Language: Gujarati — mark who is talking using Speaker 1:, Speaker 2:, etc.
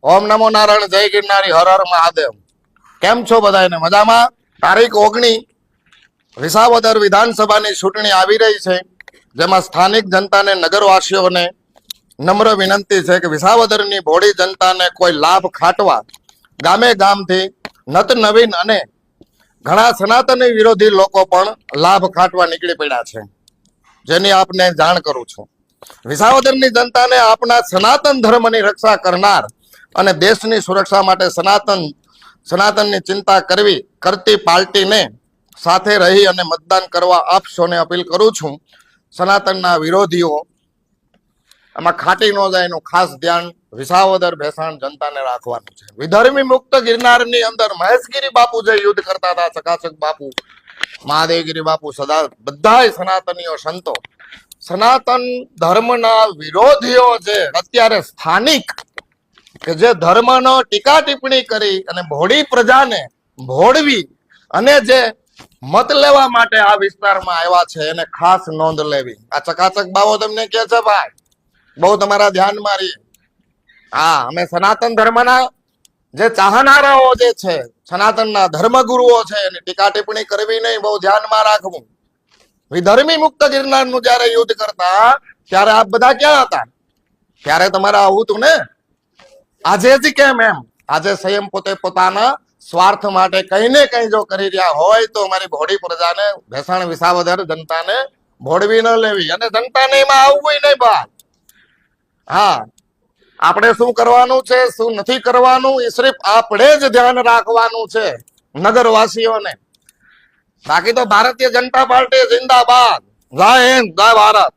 Speaker 1: ઓમ નમો નારાયણ, જય ગિરનારી, હર હર મહાદેવ. કેમ છો બધાને? મજામાં? તારીખ 19 વિસાવદર વિધાનસભાની ચૂંટણી આવી રહી છે, જેમાં સ્થાનિક જનતાને, નગરવાસીઓને નમ્ર વિનંતી છે કે વિસાવદરની ભોળી જનતાને કોઈ લાભ ખાટવા ગામે ગામથી નત નવીન અને ઘણા સનાતની વિરોધી લોકો પણ લાભ ખાટવા નીકળી પડ્યા છે, જેની આપને જાણ કરું છું. વિસાવદરની જનતાને આપના સનાતન ધર્મની રક્ષા કરનાર અને દેશની સુરક્ષા માટે સનાતનની ચિંતા કરતી પાર્ટીને સાથે રહી અને મતદાન કરવા આપ સૌને અપીલ કરું છું. સનાતનના વિરોધીઓ આમાં ખાટી ન જાય એનું ખાસ ધ્યાન વિસાવદર ભેસાણ જનતાને રાખવાનું છે. વિધર્મી મુક્ત ગિરનારની અંદર મહેશગીરી બાપુ જે યુદ્ધ કરતા હતા, ચકાચક બાપુ, મહાદેવગીરી બાપુ, સદા બધાય સનાતનીઓ સંતો, સનાતન ધર્મના વિરોધીઓ જે અત્યારે સ્થાનિક કે જે ધર્મનો ટીકા ટિપ્પણી કરી અને ભોળી પ્રજાને ભોળવી અને જે મત લેવા માટે આ વિસ્તારમાં આવ્યા છે, એને ખાસ નોંધ લેવી. આ ચકાચક બાબો તમને કે છે ભાઈ, બહુ તમારા ધ્યાનમાં રહી. હા, અમે સનાતન ધર્મના જે ચાહનારાઓ જે છે, સનાતનના ધર્મગુરુઓ છે, એની ટીકા ટિપ્પણી કરવી નહીં, બહુ ધ્યાનમાં રાખવું. વિધર્મી મુક્ત ગિરનારનું જયારે યુદ્ધ કરતા ત્યારે આપ બધા ક્યાં હતા? ત્યારે તમારે આવું હતું ને. આજે જ કેમ એમ? આજે સંયમ પોતે પોતાના સ્વાર્થ માટે કઈ ને કઈ જો કરી રહ્યા હોય તો અમારી ભોળી પ્રજાને, ભેસાણ વિસાવદર જનતાને ભોળવી ન લેવી અને જનતાને એમાં આવવું નહીં ભાઈ. હા, આપણે શું કરવાનું છે, શું નથી કરવાનું, એ સિર્ફ આપણે જ ધ્યાન રાખવાનું છે નગરવાસીઓને. બાકી તો ભારતીય જનતા પાર્ટી જિંદાબાદ. જય હિન્દ, જય ભારત.